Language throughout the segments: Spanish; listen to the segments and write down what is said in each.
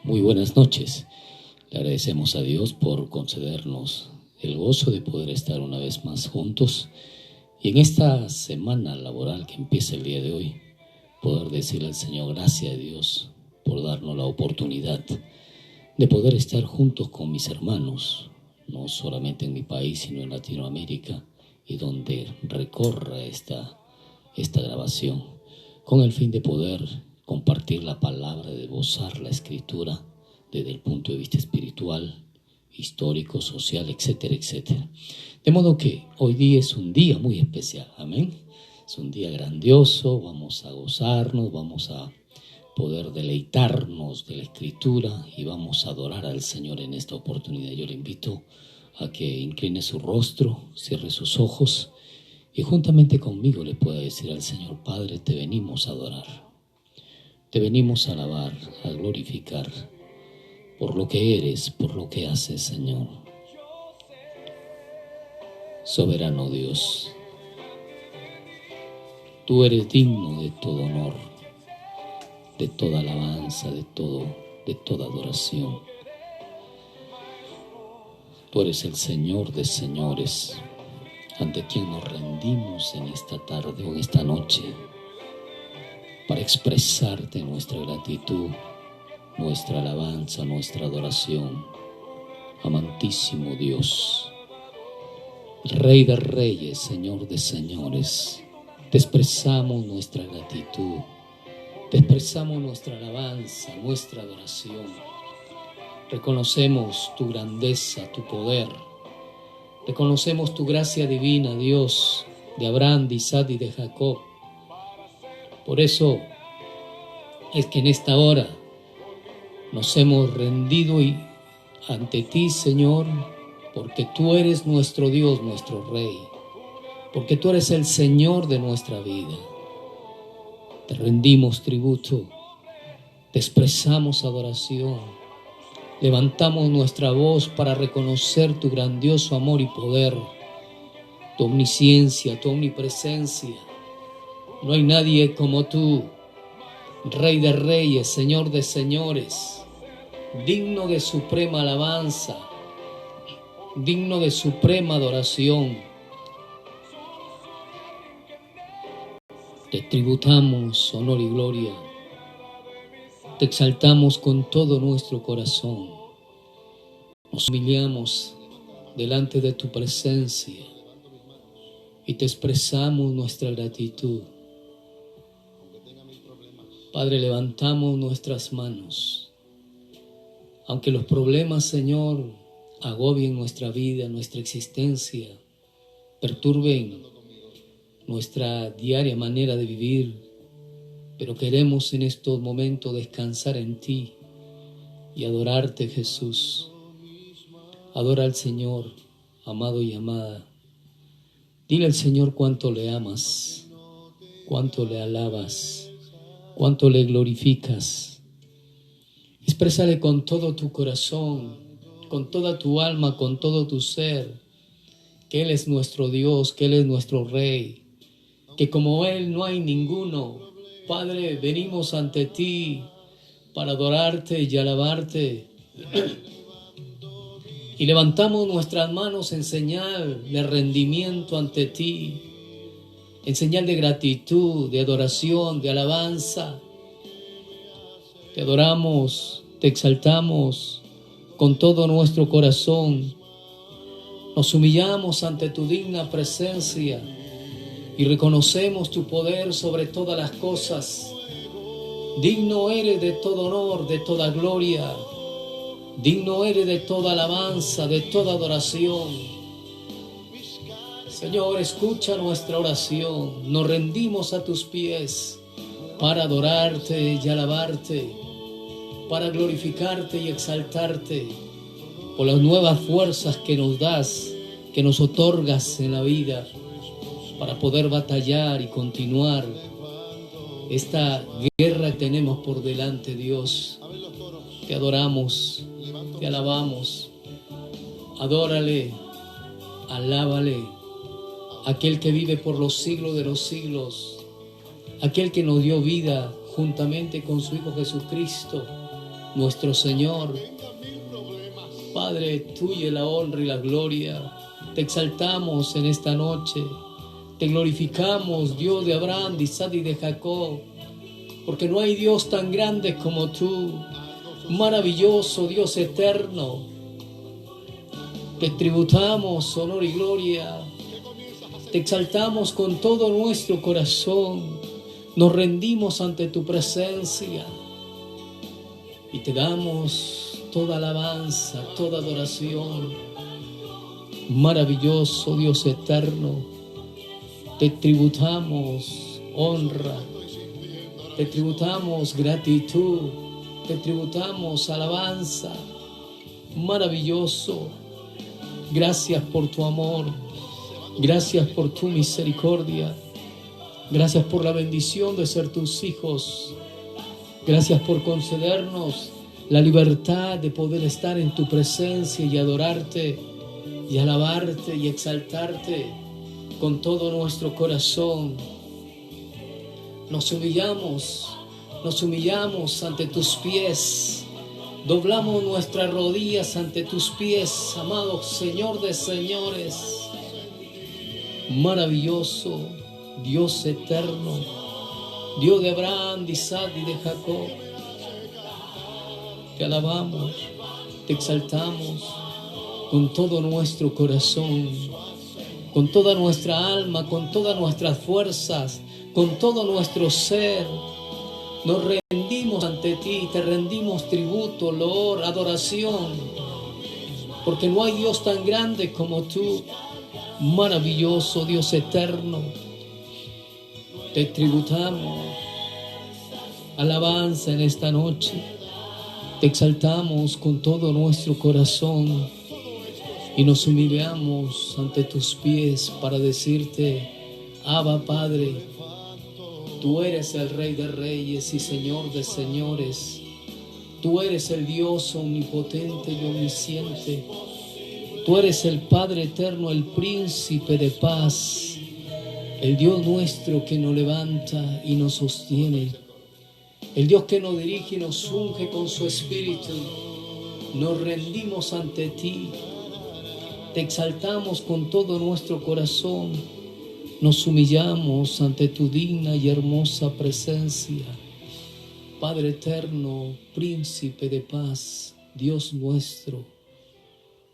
Muy buenas noches. Le agradecemos a Dios por concedernos el gozo de poder estar una vez más juntos y en esta semana laboral que empieza el día de hoy, poder decirle al Señor gracias a Dios por darnos la oportunidad de poder estar juntos con mis hermanos, no solamente en mi país, sino en Latinoamérica y donde recorra esta grabación, con el fin de poder compartir la palabra, de gozar la escritura desde el punto de vista espiritual, histórico, social, etcétera, etcétera. De modo que hoy día es un día muy especial, amén. Es un día grandioso, vamos a gozarnos, vamos a poder deleitarnos de la escritura y vamos a adorar al Señor en esta oportunidad. Yo le invito a que incline su rostro, cierre sus ojos y juntamente conmigo le pueda decir al Señor: Padre, te venimos a adorar, te venimos a alabar, a glorificar por lo que eres, por lo que haces, Señor. Soberano Dios, tú eres digno de todo honor, de toda alabanza, de toda adoración. Tú eres el Señor de señores, ante quien nos rendimos en esta tarde o en esta noche para expresarte nuestra gratitud, nuestra alabanza, nuestra adoración. Amantísimo Dios, Rey de reyes, Señor de señores, te expresamos nuestra gratitud, te expresamos nuestra alabanza, nuestra adoración. Reconocemos tu grandeza, tu poder. Reconocemos tu gracia divina, Dios, de Abraham, de Isaac y de Jacob. Por eso es que en esta hora nos hemos rendido y ante ti, Señor, porque tú eres nuestro Dios, nuestro Rey, porque tú eres el Señor de nuestra vida. Te rendimos tributo, te expresamos adoración. Levantamos nuestra voz para reconocer tu grandioso amor y poder, tu omnisciencia, tu omnipresencia. No hay nadie como tú, Rey de reyes, Señor de señores, digno de suprema alabanza, digno de suprema adoración. Te tributamos honor y gloria. Te exaltamos con todo nuestro corazón. Nos humillamos delante de tu presencia y te expresamos nuestra gratitud. Padre, levantamos nuestras manos. Aunque los problemas, Señor, agobien nuestra vida, nuestra existencia, perturben nuestra diaria manera de vivir, pero queremos en estos momentos descansar en ti y adorarte, Jesús. Adora al Señor, amado y amada. Dile al Señor cuánto le amas, cuánto le alabas, cuánto le glorificas. Exprésale con todo tu corazón, con toda tu alma, con todo tu ser, que Él es nuestro Dios, que Él es nuestro Rey, que como Él no hay ninguno. Padre, venimos ante ti para adorarte y alabarte. Y levantamos nuestras manos en señal de rendimiento ante ti, en señal de gratitud, de adoración, de alabanza. Te adoramos, te exaltamos con todo nuestro corazón. Nos humillamos ante tu digna presencia y reconocemos tu poder sobre todas las cosas. Digno eres de todo honor, de toda gloria. Digno eres de toda alabanza, de toda adoración. Señor, escucha nuestra oración. Nos rendimos a tus pies para adorarte y alabarte, para glorificarte y exaltarte por las nuevas fuerzas que nos das, que nos otorgas en la vida, para poder batallar y continuar esta guerra que tenemos por delante, Dios. Te adoramos, te alabamos. Adórale, alábale, aquel que vive por los siglos de los siglos, aquel que nos dio vida juntamente con su Hijo Jesucristo, nuestro Señor. Padre, tuya la honra y la gloria. Te exaltamos en esta noche. Te glorificamos, Dios de Abraham, de Isaac y de Jacob, porque no hay Dios tan grande como tú, maravilloso Dios eterno. Te tributamos honor y gloria. Te exaltamos con todo nuestro corazón. Nos rendimos ante tu presencia y te damos toda alabanza, toda adoración. Maravilloso Dios eterno, te tributamos honra, te tributamos gratitud, te tributamos alabanza. Maravilloso, gracias por tu amor, gracias por tu misericordia, gracias por la bendición de ser tus hijos, gracias por concedernos la libertad de poder estar en tu presencia y adorarte y alabarte y exaltarte con todo nuestro corazón. Nos humillamos ante tus pies, doblamos nuestras rodillas ante tus pies, amado Señor de señores. Maravilloso Dios eterno, Dios de Abraham, de Isaac y de Jacob. Te alabamos, te exaltamos con todo nuestro corazón, con toda nuestra alma, con todas nuestras fuerzas, con todo nuestro ser. Nos rendimos ante ti, te rendimos tributo, loor, adoración, porque no hay Dios tan grande como tú. Maravilloso Dios eterno, te tributamos alabanza en esta noche. Te exaltamos con todo nuestro corazón y nos humillamos ante tus pies para decirte: Abba Padre, tú eres el Rey de Reyes y Señor de Señores. Tú eres el Dios omnipotente y omnisciente. Tú eres el Padre eterno, el Príncipe de paz, el Dios nuestro que nos levanta y nos sostiene, el Dios que nos dirige y nos unge con su Espíritu. Nos rendimos ante ti, te exaltamos con todo nuestro corazón, nos humillamos ante tu digna y hermosa presencia. Padre eterno, Príncipe de paz, Dios nuestro,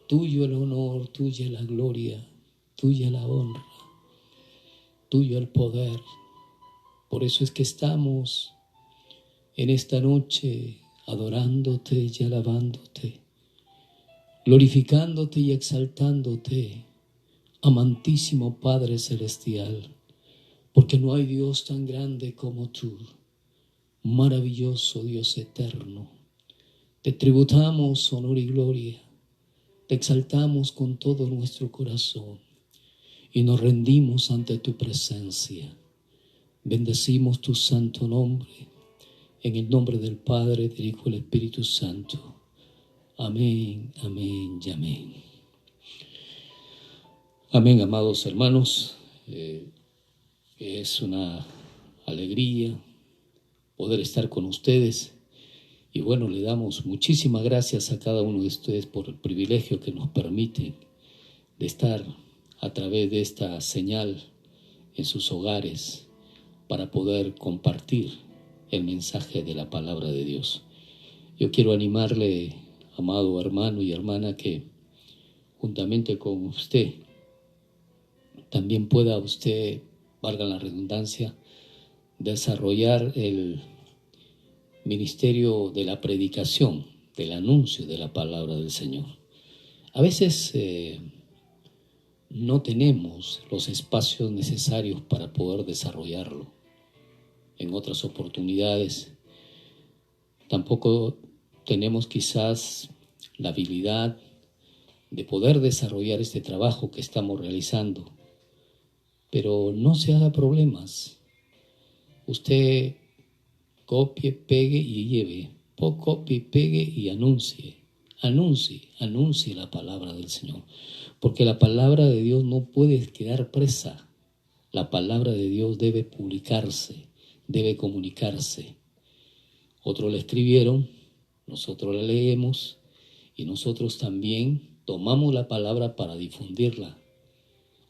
tuyo el honor, tuya la gloria, tuya la honra, tuyo el poder. Por eso es que estamos en esta noche adorándote y alabándote, glorificándote y exaltándote, amantísimo Padre celestial, porque no hay Dios tan grande como tú, maravilloso Dios eterno. Te tributamos honor y gloria, te exaltamos con todo nuestro corazón y nos rendimos ante tu presencia. Bendecimos tu santo nombre, en el nombre del Padre, del Hijo y del Espíritu Santo. Amén, amén y amén. Amén, amados hermanos. Es una alegría poder estar con ustedes. Y bueno, le damos muchísimas gracias a cada uno de ustedes por el privilegio que nos permite de estar a través de esta señal en sus hogares para poder compartir el mensaje de la palabra de Dios. Yo quiero animarle, amado hermano y hermana, que juntamente con usted también pueda usted, valga la redundancia, desarrollar el ministerio de la predicación, del anuncio de la palabra del Señor. A veces no tenemos los espacios necesarios para poder desarrollarlo. En otras oportunidades tampoco tenemos quizás la habilidad de poder desarrollar este trabajo que estamos realizando. Pero no se haga problemas. Usted copie, pegue y lleve. Copie, pegue y anuncie la palabra del Señor. Porque la palabra de Dios no puede quedar presa. La palabra de Dios debe publicarse, debe comunicarse. Otros le escribieron Nosotros la leemos y nosotros también tomamos la palabra para difundirla.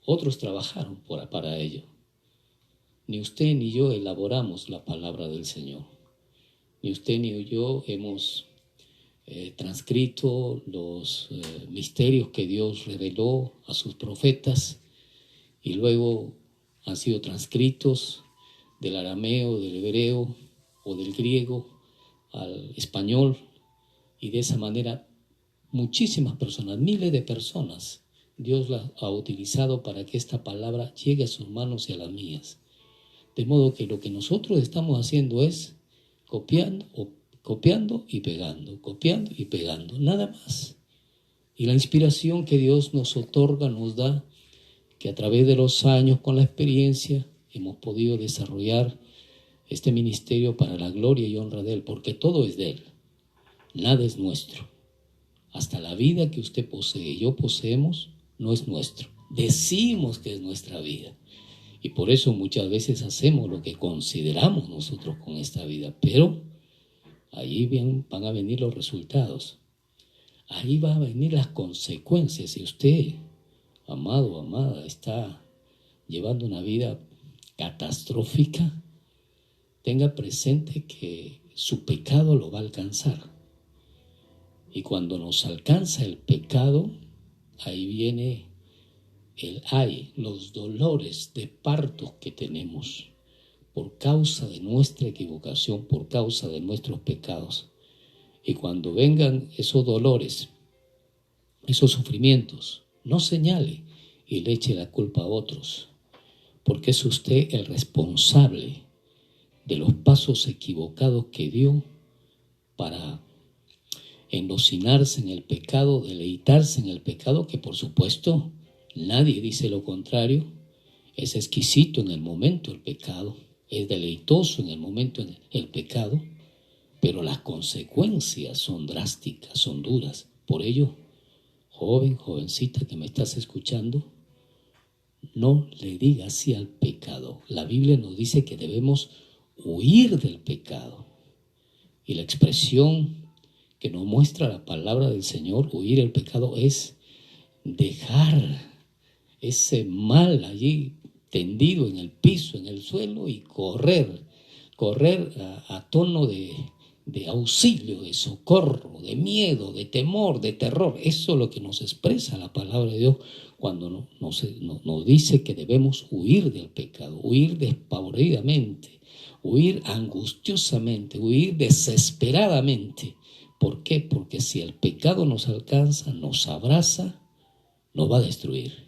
Otros trabajaron para ello. Ni usted ni yo elaboramos la palabra del Señor. Ni usted ni yo hemos transcrito los misterios que Dios reveló a sus profetas y luego han sido transcritos del arameo, del hebreo o del griego al español, y de esa manera muchísimas personas, miles de personas, Dios las ha utilizado para que esta palabra llegue a sus manos y a las mías. De modo que lo que nosotros estamos haciendo es copiando y pegando, nada más. Y la inspiración que Dios nos otorga, nos da, que a través de los años, con la experiencia, hemos podido desarrollar este ministerio para la gloria y honra de Él, porque todo es de Él, nada es nuestro. Hasta la vida que usted posee y yo poseemos no es nuestro. Decimos que es nuestra vida. Y por eso muchas veces hacemos lo que consideramos nosotros con esta vida. Pero ahí van a venir los resultados. Ahí van a venir las consecuencias. Si usted, amado o amada, está llevando una vida catastrófica, tenga presente que su pecado lo va a alcanzar. Y cuando nos alcanza el pecado, ahí viene los dolores de parto que tenemos por causa de nuestra equivocación, por causa de nuestros pecados. Y cuando vengan esos dolores, esos sufrimientos, no señale y le eche la culpa a otros, porque es usted el responsable de los pasos equivocados que dio para enlocinarse en el pecado, deleitarse en el pecado, que por supuesto nadie dice lo contrario. Es exquisito en el momento el pecado, es deleitoso en el momento el pecado, pero las consecuencias son drásticas, son duras. Por ello, joven, jovencita que me estás escuchando, no le digas sí al pecado. La Biblia nos dice que debemos huir del pecado. Y la expresión que nos muestra la palabra del Señor, huir el pecado, es dejar ese mal allí tendido en el piso, en el suelo, y correr a tono de auxilio, de socorro, de miedo, de temor, de terror. Eso es lo que nos expresa la palabra de Dios cuando nos dice que debemos huir del pecado, huir despavoridamente, huir angustiosamente, huir desesperadamente. ¿Por qué? Porque si el pecado nos alcanza, nos abraza, nos va a destruir.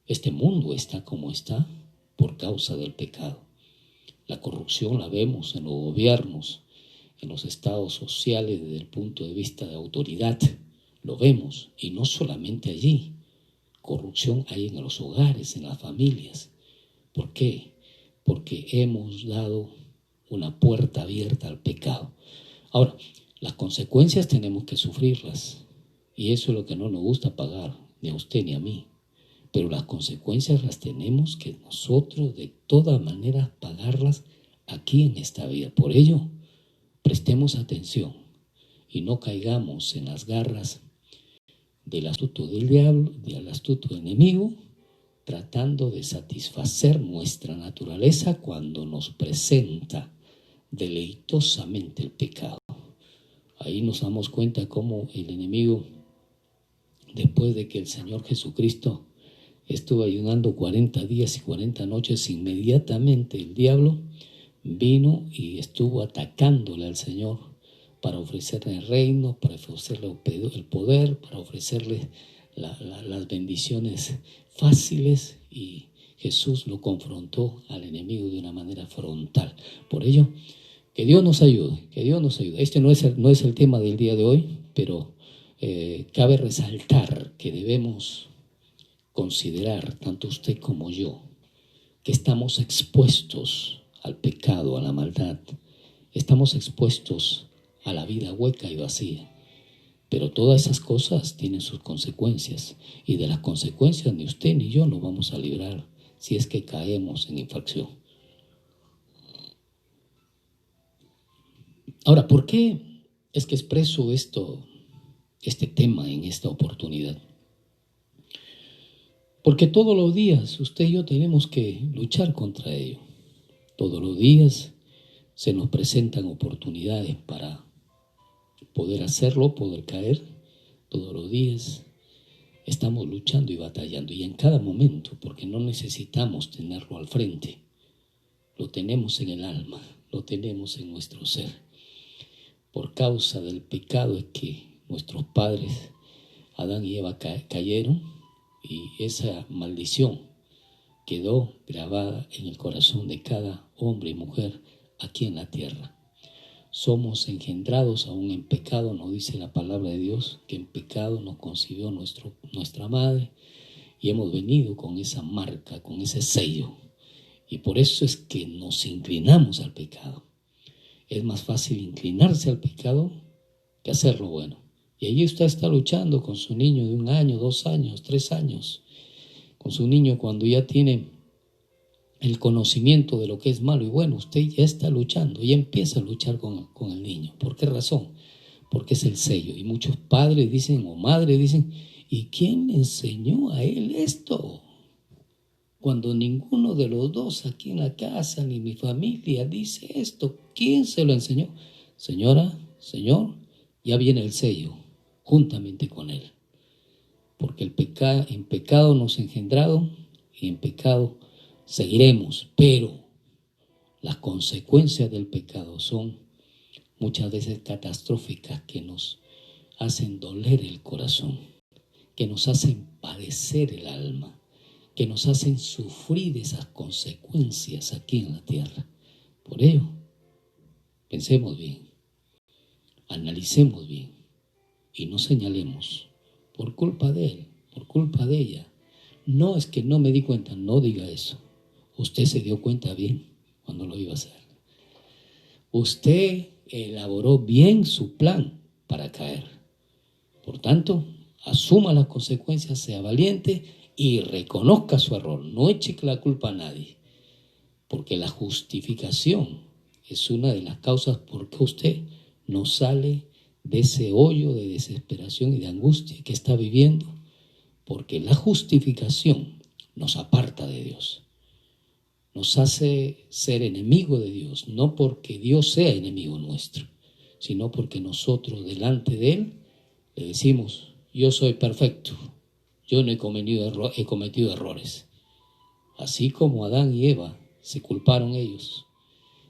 Este mundo está como está por causa del pecado. La corrupción la vemos en los gobiernos, en los estados sociales desde el punto de vista de autoridad. Lo vemos, y no solamente allí. Corrupción hay en los hogares, en las familias. ¿Por qué? Porque hemos dado una puerta abierta al pecado. Ahora, las consecuencias tenemos que sufrirlas, y eso es lo que no nos gusta pagar, ni a usted ni a mí. Pero las consecuencias las tenemos que nosotros de todas maneras pagarlas aquí en esta vida. Por ello, prestemos atención y no caigamos en las garras del astuto del diablo, del astuto enemigo, tratando de satisfacer nuestra naturaleza cuando nos presenta deleitosamente el pecado. Ahí nos damos cuenta cómo el enemigo, después de que el Señor Jesucristo estuvo ayunando 40 días y 40 noches, inmediatamente el diablo vino y estuvo atacándole al Señor para ofrecerle el reino, para ofrecerle el poder, para ofrecerle las bendiciones fáciles, y Jesús lo confrontó al enemigo de una manera frontal. Por ello, que Dios nos ayude, que Dios nos ayude. Este no es el tema del día de hoy, pero cabe resaltar que debemos considerar, tanto usted como yo, que estamos expuestos al pecado, a la maldad. Estamos expuestos a la vida hueca y vacía. Pero todas esas cosas tienen sus consecuencias, y de las consecuencias ni usted ni yo nos vamos a librar si es que caemos en infracción. Ahora, ¿por qué es que expreso este tema en esta oportunidad? Porque todos los días usted y yo tenemos que luchar contra ello. Todos los días se nos presentan oportunidades para poder hacerlo, poder caer. Todos los días estamos luchando y batallando, y en cada momento, porque no necesitamos tenerlo al frente. Lo tenemos en el alma, lo tenemos en nuestro ser. Por causa del pecado es que nuestros padres, Adán y Eva, cayeron, y esa maldición quedó grabada en el corazón de cada hombre y mujer aquí en la tierra. Somos engendrados aún en pecado, nos dice la palabra de Dios, que en pecado nos concibió nuestra madre, y hemos venido con esa marca, con ese sello, y por eso es que nos inclinamos al pecado. Es más fácil inclinarse al pecado que hacer lo bueno. Y allí usted está luchando con su niño de 1 año, 2 años, 3 años, con su niño cuando ya tiene el conocimiento de lo que es malo y bueno. Usted ya está luchando, ya empieza a luchar con el niño. ¿Por qué razón? Porque es el sello. Y muchos padres dicen, o madres dicen, ¿y quién le enseñó a él esto? Cuando ninguno de los dos aquí en la casa, ni mi familia dice esto, ¿quién se lo enseñó? Señora, señor, ya viene el sello, juntamente con él. Porque en pecado nos ha engendrado, y en pecado seguiremos, pero las consecuencias del pecado son muchas veces catastróficas, que nos hacen doler el corazón, que nos hacen padecer el alma, que nos hacen sufrir esas consecuencias aquí en la tierra. Por ello, pensemos bien, analicemos bien y no señalemos por culpa de él, por culpa de ella. No, es que no me di cuenta, no diga eso. Usted se dio cuenta bien cuando lo iba a hacer. Usted elaboró bien su plan para caer. Por tanto, asuma las consecuencias, sea valiente y reconozca su error. No eche la culpa a nadie, porque la justificación es una de las causas por qué usted no sale de ese hoyo de desesperación y de angustia que está viviendo, porque la justificación nos aparta de Dios, nos hace ser enemigo de Dios, no porque Dios sea enemigo nuestro, sino porque nosotros delante de Él le decimos, yo soy perfecto, yo no he cometido errores. Así como Adán y Eva se culparon ellos.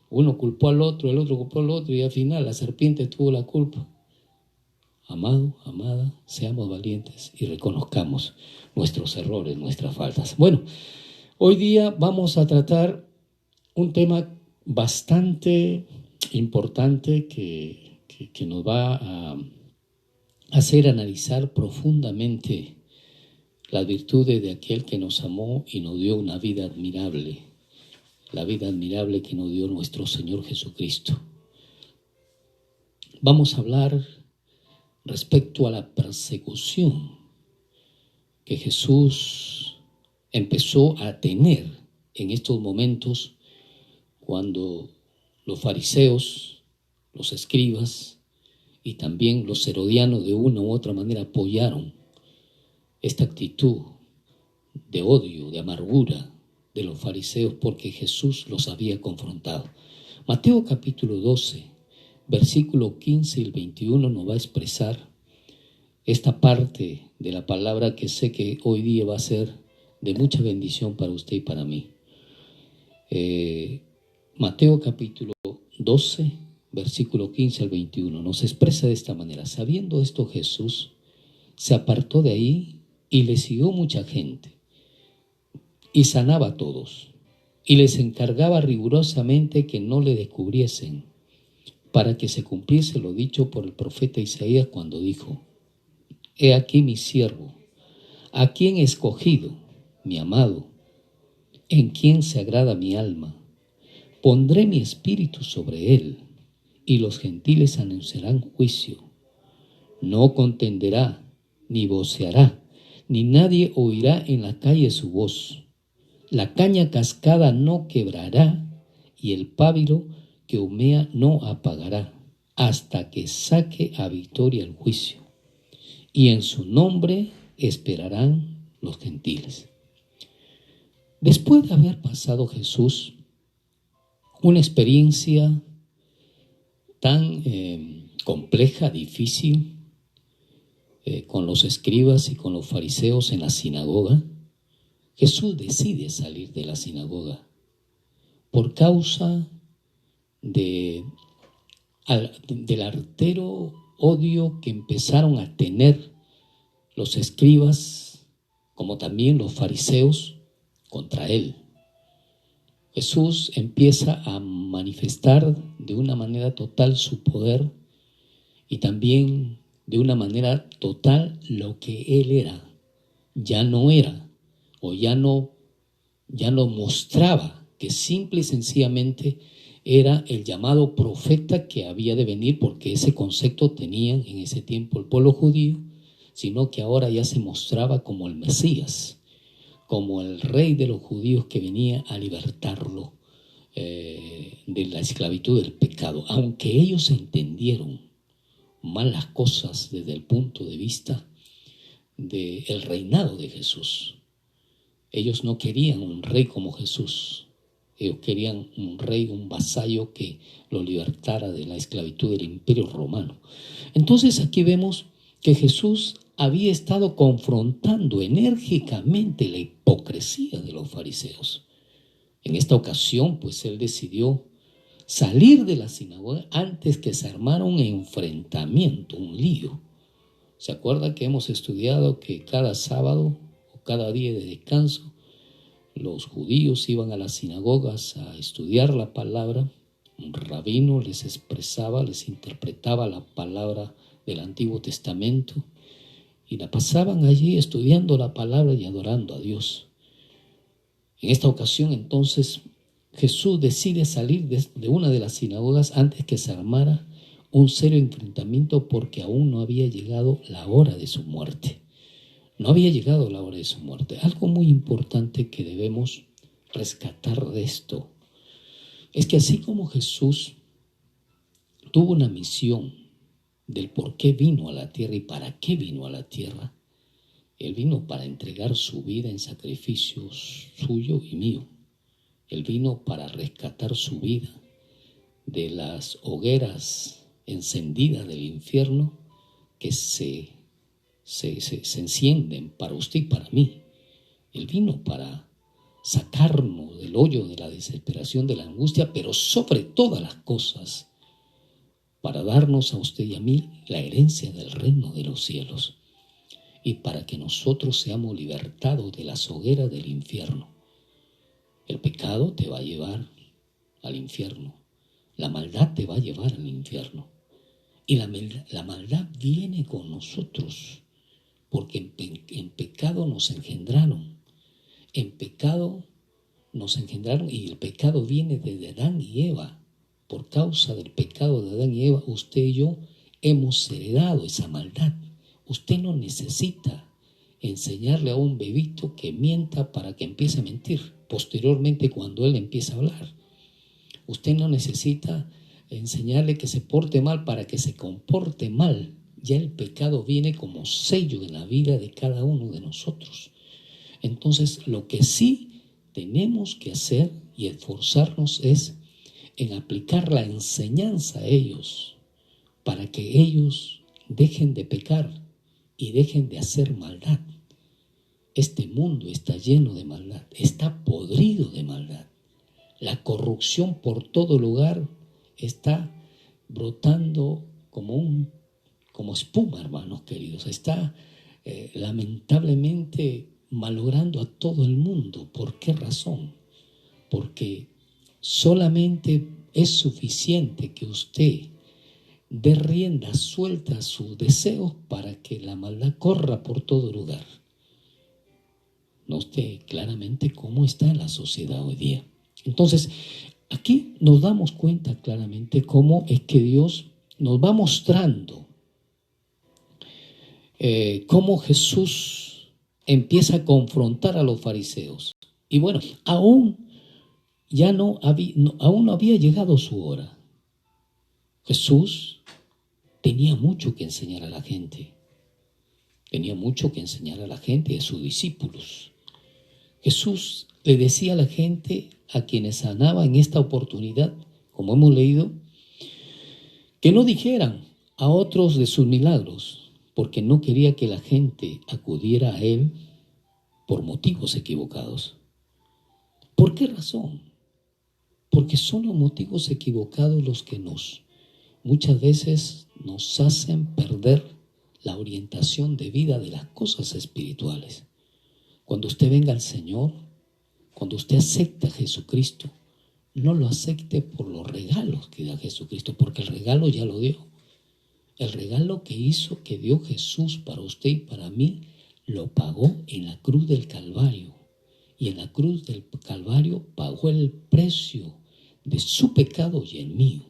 Uno culpó al otro, el otro culpó al otro, y al final la serpiente tuvo la culpa. Amado, amada, seamos valientes y reconozcamos nuestros errores, nuestras faltas. Bueno, hoy día vamos a tratar un tema bastante importante que nos va a hacer analizar profundamente las virtudes de aquel que nos amó y nos dio una vida admirable, la vida admirable que nos dio nuestro Señor Jesucristo. Vamos a hablar respecto a la persecución que Jesús empezó a tener en estos momentos cuando los fariseos, los escribas y también los herodianos de una u otra manera apoyaron esta actitud de odio, de amargura de los fariseos, porque Jesús los había confrontado. Mateo capítulo 12, versículo 15 y el 21 nos va a expresar esta parte de la palabra que sé que hoy día va a ser de mucha bendición para usted y para mí. Mateo capítulo 12, versículo 15 al 21 nos expresa de esta manera: sabiendo esto, Jesús se apartó de ahí y le siguió mucha gente, y sanaba a todos, y les encargaba rigurosamente que no le descubriesen, para que se cumpliese lo dicho por el profeta Isaías cuando dijo: he aquí mi siervo, a quien he escogido, mi amado, en quien se agrada mi alma. Pondré mi espíritu sobre él, y los gentiles anunciarán juicio. No contenderá, ni voceará, ni nadie oirá en la calle su voz. La caña cascada no quebrará, y el pábilo que humea no apagará, hasta que saque a victoria el juicio, y en su nombre esperarán los gentiles. Después de haber pasado Jesús una experiencia tan compleja, difícil, con los escribas y con los fariseos en la sinagoga, Jesús decide salir de la sinagoga por causa del artero odio que empezaron a tener los escribas, como también los fariseos, contra él. Jesús empieza a manifestar de una manera total su poder y también de una manera total lo que él era. Ya no era, o ya no mostraba que simple y sencillamente era el llamado profeta que había de venir, porque ese concepto tenían en ese tiempo el pueblo judío, sino que ahora ya se mostraba como el Mesías, como el rey de los judíos que venía a libertarlo de la esclavitud del pecado. Aunque ellos entendieron mal las cosas desde el punto de vista del reinado de Jesús, ellos no querían un rey como Jesús. Ellos querían un rey, un vasallo que lo libertara de la esclavitud del imperio romano. Entonces aquí vemos que Jesús había estado confrontando enérgicamente la hipocresía de los fariseos. En esta ocasión, pues él decidió salir de la sinagoga antes que se armara un enfrentamiento, un lío. ¿Se acuerda que hemos estudiado que cada sábado o cada día de descanso los judíos iban a las sinagogas a estudiar la palabra? Un rabino les expresaba, les interpretaba la palabra del Antiguo Testamento y la pasaban allí estudiando la palabra y adorando a Dios. En esta ocasión, entonces, Jesús decide salir de una de las sinagogas antes que se armara un serio enfrentamiento, porque aún no había llegado la hora de su muerte. No había llegado la hora de su muerte. Algo muy importante que debemos rescatar de esto es que así como Jesús tuvo una misión del por qué vino a la tierra y para qué vino a la tierra, Él vino para entregar su vida en sacrificio suyo y mío. Él vino para rescatar su vida de las hogueras encendidas del infierno que se encienden para usted y para mí. Él vino para sacarnos del hoyo de la desesperación, de la angustia, pero sobre todas las cosas, para darnos a usted y a mí la herencia del reino de los cielos y para que nosotros seamos libertados de las hogueras del infierno. El pecado te va a llevar al infierno, la maldad te va a llevar al infierno, y la maldad viene con nosotros, porque en pecado nos engendraron, y el pecado viene desde Adán y Eva. Por causa del pecado de Adán y Eva, usted y yo hemos heredado esa maldad. Usted no necesita enseñarle a un bebito que mienta para que empiece a mentir posteriormente cuando él empieza a hablar. Usted no necesita enseñarle que se porte mal para que se comporte mal. Ya el pecado viene como sello en la vida de cada uno de nosotros. Entonces, lo que sí tenemos que hacer y esforzarnos es en aplicar la enseñanza a ellos para que ellos dejen de pecar y dejen de hacer maldad. Este mundo está lleno de maldad, está podrido de maldad. La corrupción por todo lugar está brotando como espuma, hermanos queridos. Está lamentablemente malogrando a todo el mundo. ¿Por qué razón? Porque solamente es suficiente que usted dé rienda suelta a sus deseos para que la maldad corra por todo lugar. Note claramente cómo está la sociedad hoy día. Entonces, aquí nos damos cuenta claramente cómo es que Dios nos va mostrando cómo Jesús empieza a confrontar a los fariseos. Y bueno, aún no había llegado su hora. Jesús tenía mucho que enseñar a la gente. Tenía mucho que enseñar a la gente y a sus discípulos. Jesús le decía a la gente a quienes sanaba en esta oportunidad, como hemos leído, que no dijeran a otros de sus milagros, porque no quería que la gente acudiera a él por motivos equivocados. ¿Por qué razón? Porque son los motivos equivocados los que muchas veces nos hacen perder la orientación de vida de las cosas espirituales. Cuando usted venga al Señor, cuando usted acepta a Jesucristo, no lo acepte por los regalos que da Jesucristo, porque el regalo ya lo dio. El regalo que dio Jesús para usted y para mí, lo pagó en la cruz del Calvario. Y en la cruz del Calvario pagó el precio de su pecado y el mío.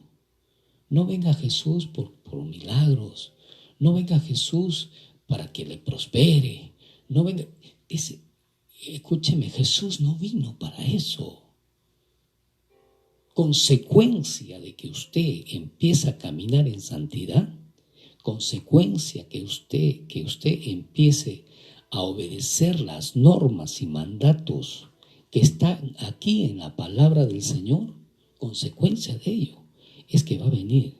No venga Jesús por milagros. No venga Jesús para que le prospere. No venga. Escúcheme, Jesús no vino para eso. Consecuencia de que usted empieza a caminar en santidad, consecuencia que usted empiece a obedecer las normas y mandatos que están aquí en la palabra del Señor, consecuencia de ello es que va a venir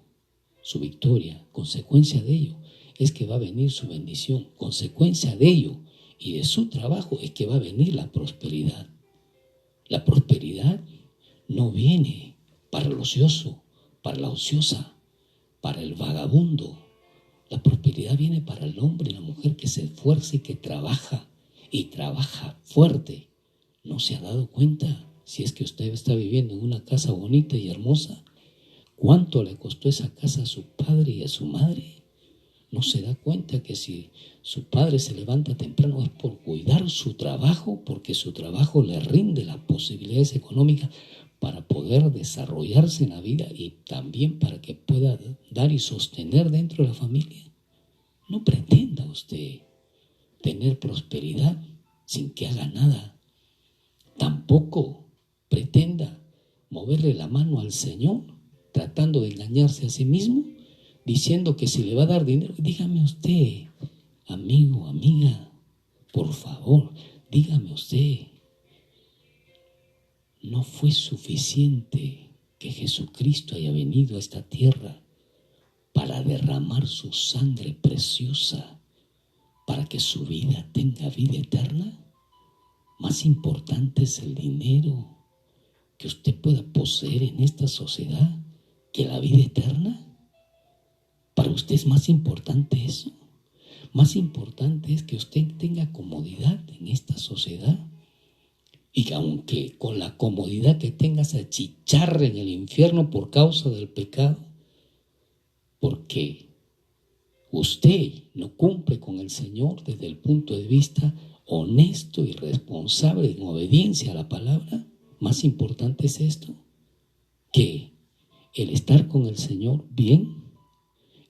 su victoria, consecuencia de ello es que va a venir su bendición, consecuencia de ello y de su trabajo es que va a venir la prosperidad. La prosperidad no viene para el ocioso, para la ociosa, para el vagabundo. La prosperidad viene para el hombre y la mujer que se esfuerza y que trabaja fuerte. ¿No se ha dado cuenta, si es que usted está viviendo en una casa bonita y hermosa, cuánto le costó esa casa a su padre y a su madre? ¿No se da cuenta que si su padre se levanta temprano es por cuidar su trabajo, porque su trabajo le rinde las posibilidades económicas para poder desarrollarse en la vida y también para que pueda dar y sostener dentro de la familia? No pretenda usted tener prosperidad sin que haga nada. Tampoco pretenda moverle la mano al Señor tratando de engañarse a sí mismo, diciendo que si le va a dar dinero. Dígame usted, amigo, amiga, por favor, dígame usted, ¿no fue suficiente que Jesucristo haya venido a esta tierra para derramar su sangre preciosa para que su vida tenga vida eterna? Más importante es el dinero que usted pueda poseer en esta sociedad que la vida eterna. ¿Para usted es más importante eso? Más importante es que usted tenga comodidad en esta sociedad y que aunque con la comodidad que tenga se achicharre en el infierno por causa del pecado, porque usted no cumple con el Señor desde el punto de vista honesto y responsable en obediencia a la palabra. Más importante es esto que el estar con el Señor bien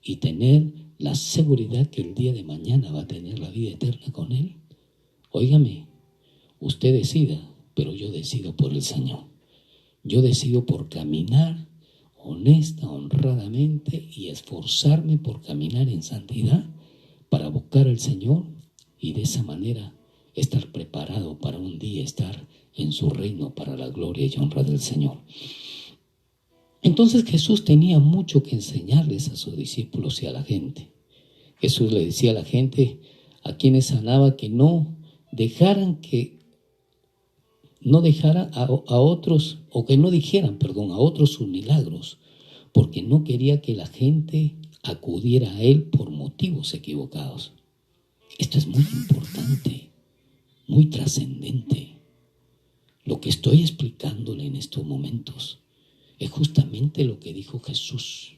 y tener la seguridad que el día de mañana va a tener la vida eterna con Él. Óigame, usted decida, pero yo decido por el Señor. Yo decido por caminar honesta, honradamente y esforzarme por caminar en santidad para buscar al Señor y de esa manera estar preparado para un día estar en su reino para la gloria y honra del Señor. Entonces Jesús tenía mucho que enseñarles a sus discípulos y a la gente. Jesús le decía a la gente a quienes sanaba que no dejaran a otros, o que no dijeran, a otros sus milagros, porque no quería que la gente acudiera a Él por motivos equivocados. Esto es muy importante, muy trascendente. Lo que estoy explicándole en estos momentos es justamente lo que dijo Jesús.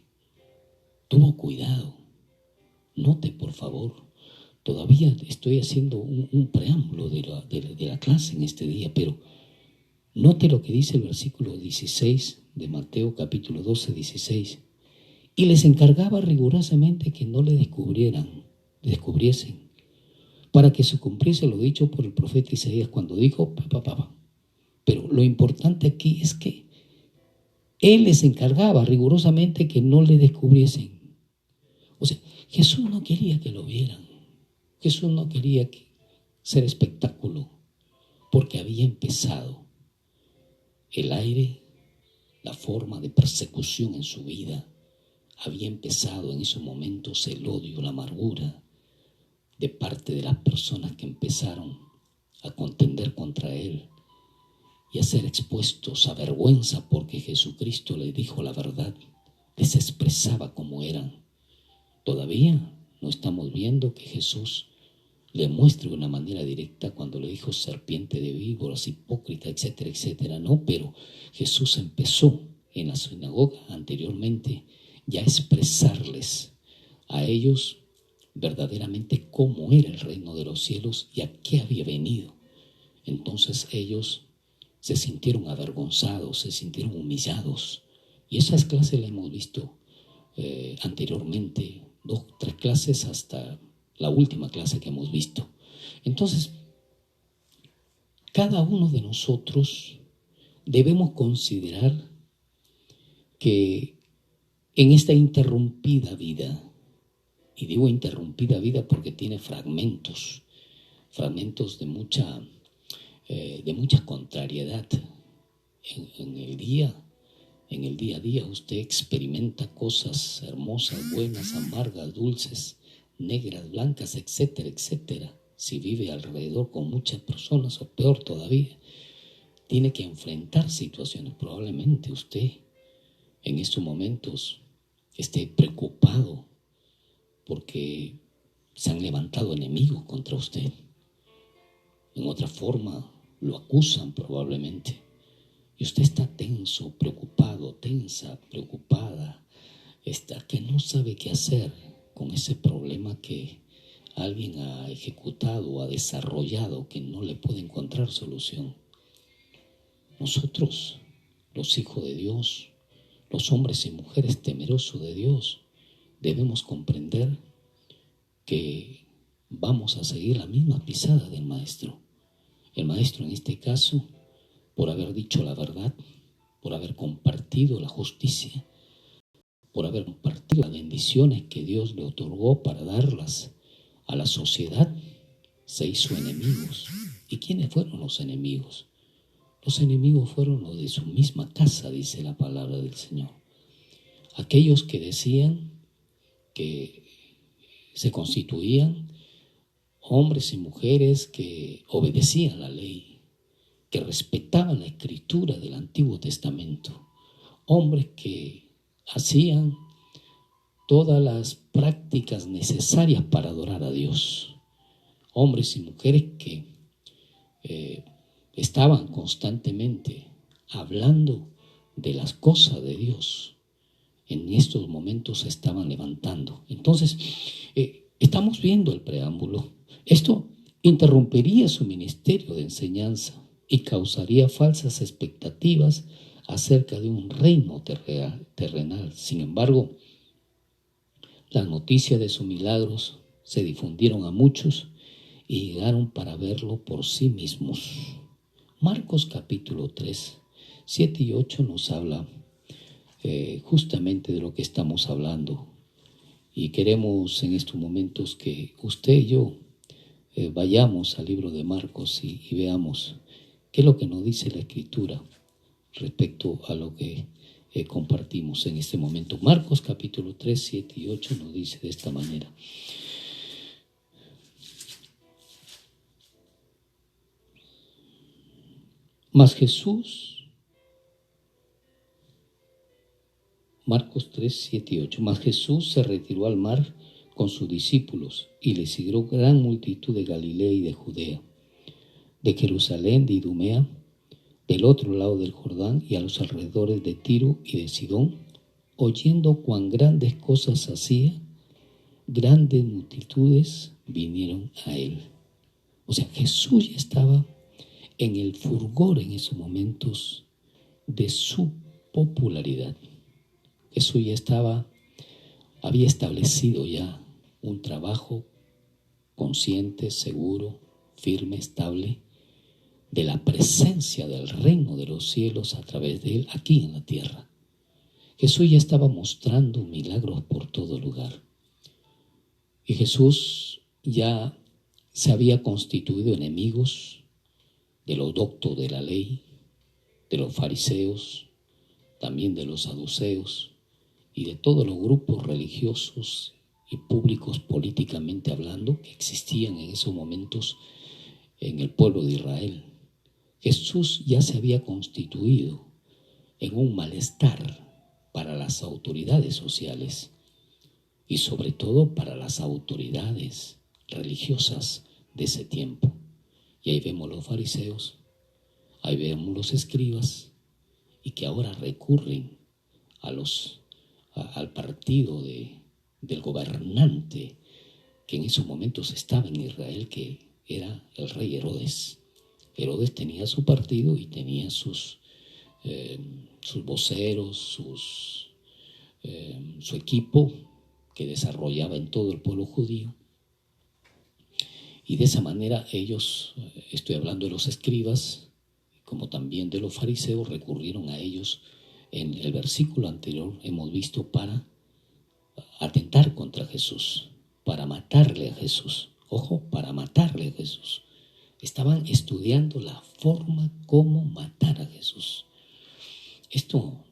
Tuvo cuidado. Note, por favor, todavía estoy haciendo un preámbulo de la clase en este día, pero note lo que dice el versículo 16 de Mateo capítulo 12, 16. Y les encargaba rigurosamente que no le descubriesen, para que se cumpliese lo dicho por el profeta Isaías cuando dijo, Pero lo importante aquí es que Él les encargaba rigurosamente que no le descubriesen. Jesús no quería que lo vieran. Jesús no quería ser espectáculo, porque había empezado el aire, la forma de persecución en su vida. Había empezado en esos momentos el odio, la amargura de parte de las personas que empezaron a contender contra él y a ser expuestos a vergüenza porque Jesucristo les dijo la verdad, les expresaba cómo eran. Todavía no estamos viendo que Jesús le muestre de una manera directa cuando le dijo serpiente de víboras, hipócrita, etcétera, etcétera. No, pero Jesús empezó en la sinagoga anteriormente ya a expresarles a ellos verdaderamente cómo era el reino de los cielos y a qué había venido. Entonces ellos se sintieron avergonzados, se sintieron humillados. Y esas clases las hemos visto anteriormente, 2, 3 clases hasta la última clase que hemos visto. Entonces, cada uno de nosotros debemos considerar que en esta interrumpida vida, y digo interrumpida vida porque tiene fragmentos de mucha contrariedad. En el día a día usted experimenta cosas hermosas, buenas, amargas, dulces, negras, blancas, etcétera, etcétera. Si vive alrededor con muchas personas, o peor todavía, tiene que enfrentar situaciones. Probablemente usted en estos momentos esté preocupado porque se han levantado enemigos contra usted. En otra forma lo acusan probablemente. Y usted está tenso, preocupado, tensa, preocupada, que no sabe qué hacer con ese problema que alguien ha ejecutado o ha desarrollado que no le puede encontrar solución. Nosotros, los hijos de Dios, los hombres y mujeres temerosos de Dios, debemos comprender que vamos a seguir la misma pisada del Maestro. El Maestro en este caso, por haber dicho la verdad, por haber compartido la justicia, por haber compartido las bendiciones que Dios le otorgó para darlas a la sociedad, se hizo enemigos. ¿Y quiénes fueron los enemigos? Los enemigos fueron los de su misma casa, dice la palabra del Señor. Aquellos que decían que se constituían hombres y mujeres que obedecían la ley, que respetaban la escritura del Antiguo Testamento, hombres que hacían todas las prácticas necesarias para adorar a Dios, hombres y mujeres que estaban constantemente hablando de las cosas de Dios. En estos momentos se estaban levantando. Entonces, estamos viendo el preámbulo. Esto interrumpiría su ministerio de enseñanza y causaría falsas expectativas acerca de un reino terrenal. Sin embargo, las noticias de sus milagros se difundieron a muchos y llegaron para verlo por sí mismos. Marcos capítulo 3, 7 y 8 nos habla justamente de lo que estamos hablando. Y queremos en estos momentos que usted y yo vayamos al libro de Marcos y veamos qué es lo que nos dice la Escritura respecto a lo que compartimos en este momento. Marcos capítulo 3, 7 y 8 nos dice de esta manera. Mas Jesús, Marcos 3, 7 y 8, mas Jesús se retiró al mar con sus discípulos y le siguió gran multitud de Galilea y de Judea, de Jerusalén, de Idumea, del otro lado del Jordán y a los alrededores de Tiro y de Sidón, oyendo cuán grandes cosas hacía, grandes multitudes vinieron a él. O sea, Jesús ya estaba en el fulgor en esos momentos de su popularidad. Jesús ya había establecido ya un trabajo consciente, seguro, firme, estable, de la presencia del reino de los cielos a través de él aquí en la tierra. Jesús ya estaba mostrando milagros por todo lugar. Y Jesús ya se había constituido enemigos de los doctos de la ley, de los fariseos, también de los saduceos y de todos los grupos religiosos y públicos políticamente hablando que existían en esos momentos en el pueblo de Israel. Jesús ya se había constituido en un malestar para las autoridades sociales y sobre todo para las autoridades religiosas de ese tiempo. Y ahí vemos los fariseos, ahí vemos los escribas, y que ahora recurren al partido del gobernante que en esos momentos estaba en Israel, que era el rey Herodes. Herodes tenía su partido y tenía sus voceros, su equipo que desarrollaba en todo el pueblo judío. Y de esa manera ellos, estoy hablando de los escribas, como también de los fariseos, recurrieron a ellos. En el versículo anterior hemos visto para atentar contra Jesús, para matarle a Jesús. Ojo, para matarle a Jesús. Estaban estudiando la forma como matar a Jesús. Esto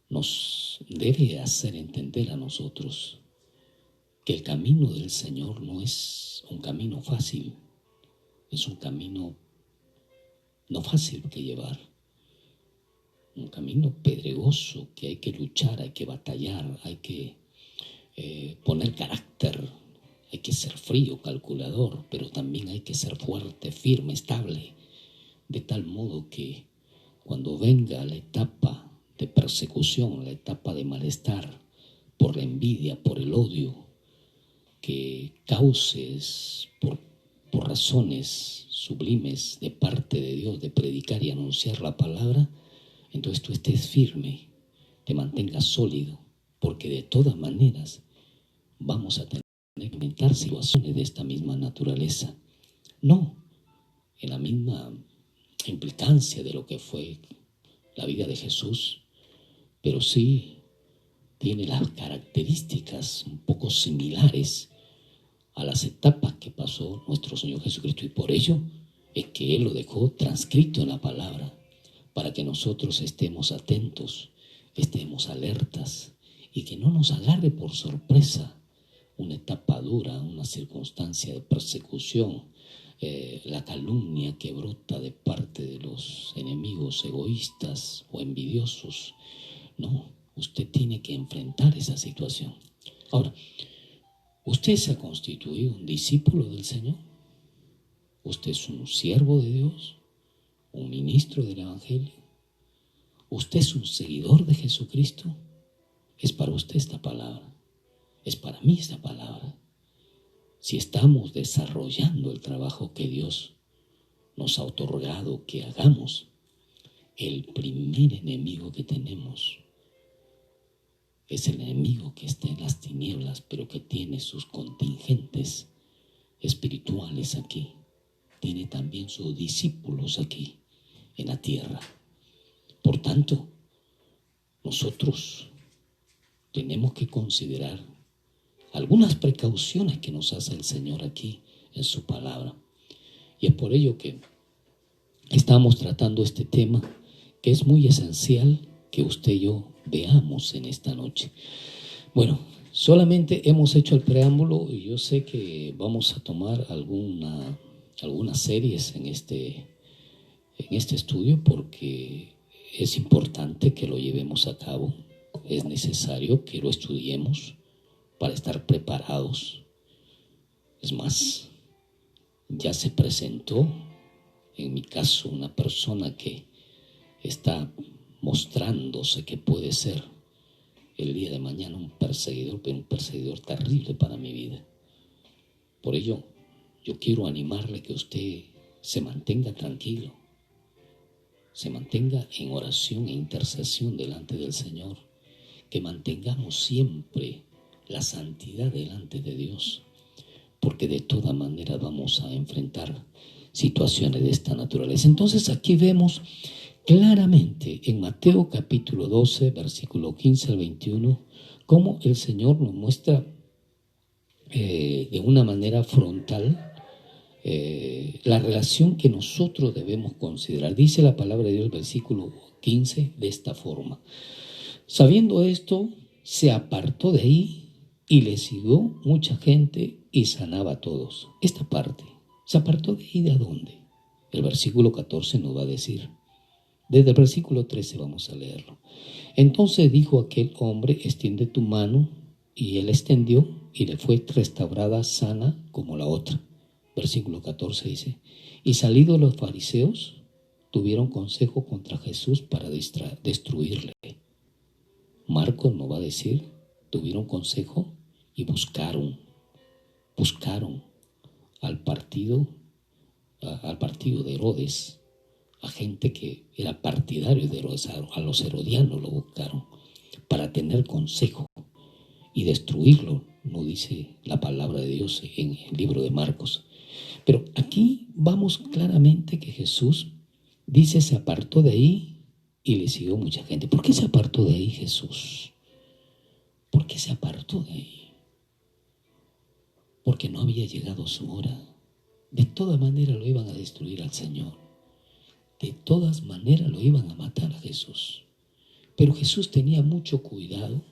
nos debe hacer entender a nosotros que el camino del Señor no es un camino fácil, es un camino no fácil que llevar, un camino pedregoso que hay que luchar, hay que batallar, hay que poner carácter, hay que ser frío, calculador, pero también hay que ser fuerte, firme, estable, de tal modo que cuando venga la etapa de persecución, la etapa de malestar, por la envidia, por el odio, que causes por razones sublimes de parte de Dios de predicar y anunciar la palabra, entonces tú estés firme, te mantengas sólido, porque de todas maneras vamos a tener que enfrentar situaciones de esta misma naturaleza. No en la misma implicancia de lo que fue la vida de Jesús, pero sí tiene las características un poco similares a las etapas que pasó nuestro Señor Jesucristo, y por ello es que Él lo dejó transcrito en la palabra, para que nosotros estemos atentos, estemos alertas, y que no nos agarre por sorpresa una etapa dura, una circunstancia de persecución, la calumnia que brota de parte de los enemigos egoístas o envidiosos. No, usted tiene que enfrentar esa situación. Ahora, ¿usted se ha constituido un discípulo del Señor? ¿Usted es un siervo de Dios? ¿Un ministro del Evangelio? ¿Usted es un seguidor de Jesucristo? Es para usted esta palabra. Es para mí esta palabra. Si estamos desarrollando el trabajo que Dios nos ha otorgado que hagamos, el primer enemigo que tenemos es el enemigo que está en las tinieblas, pero que tiene sus contingentes espirituales aquí. Tiene también sus discípulos aquí en la tierra. Por tanto, nosotros tenemos que considerar algunas precauciones que nos hace el Señor aquí en su palabra. Y es por ello que estamos tratando este tema, que es muy esencial que usted y yo veamos en esta noche. Bueno, solamente hemos hecho el preámbulo y yo sé que vamos a tomar algunas series en este estudio, porque es importante que lo llevemos a cabo. Es necesario que lo estudiemos para estar preparados. Es más, ya se presentó en mi caso una persona que está mostrándose que puede ser el día de mañana un perseguidor, pero un perseguidor terrible para mi vida. Por ello, yo quiero animarle que usted se mantenga tranquilo, se mantenga en oración e intercesión delante del Señor, que mantengamos siempre la santidad delante de Dios, porque de toda manera vamos a enfrentar situaciones de esta naturaleza. Entonces aquí vemos claramente en Mateo capítulo 12, versículo 15 al 21, cómo el Señor nos muestra de una manera frontal la relación que nosotros debemos considerar. Dice la palabra de Dios, versículo 15, de esta forma: sabiendo esto, se apartó de ahí y le siguió mucha gente y sanaba a todos. Esta parte, ¿se apartó de ahí de dónde? El versículo 14 nos va a decir. Desde el versículo 13 vamos a leerlo. Entonces dijo aquel hombre: extiende tu mano. Y él extendió y le fue restaurada sana como la otra. Versículo 14 dice: y salidos los fariseos, tuvieron consejo contra Jesús para destruirle. Marcos nos va a decir: tuvieron consejo y buscaron al partido de Herodes, a gente que era partidario de Herodes, a los herodianos lo buscaron para tener consejo y destruirlo, no dice la palabra de Dios en el libro de Marcos. Pero aquí vamos claramente que Jesús dice: se apartó de ahí y le siguió mucha gente. ¿Por qué se apartó de ahí Jesús? ¿Por qué se apartó de ahí? Porque no había llegado su hora. De todas maneras lo iban a destruir al Señor. De todas maneras lo iban a matar a Jesús. Pero Jesús tenía mucho cuidado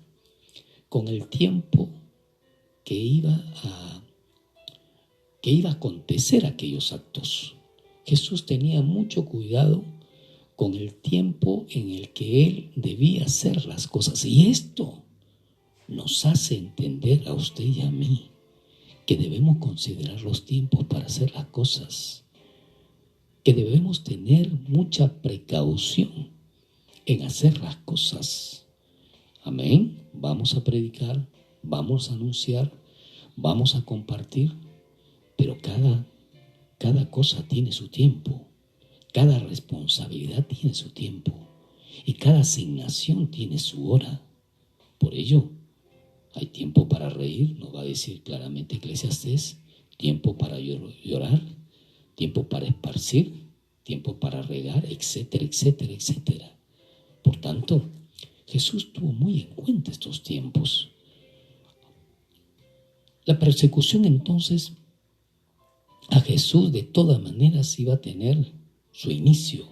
con el tiempo que iba a acontecer aquellos actos. Jesús tenía mucho cuidado con el tiempo en el que Él debía hacer las cosas. Y esto nos hace entender a usted y a mí que debemos considerar los tiempos para hacer las cosas, que debemos tener mucha precaución en hacer las cosas. Amén. Vamos a predicar, vamos a anunciar, vamos a compartir, pero cada cosa tiene su tiempo, cada responsabilidad tiene su tiempo y cada asignación tiene su hora. Por ello, hay tiempo para reír, nos va a decir claramente Eclesiastés, tiempo para llorar, tiempo para esparcir, tiempo para regar, etcétera, etcétera, etcétera. Por tanto, Jesús tuvo muy en cuenta estos tiempos. La persecución entonces a Jesús de todas maneras iba a tener su inicio.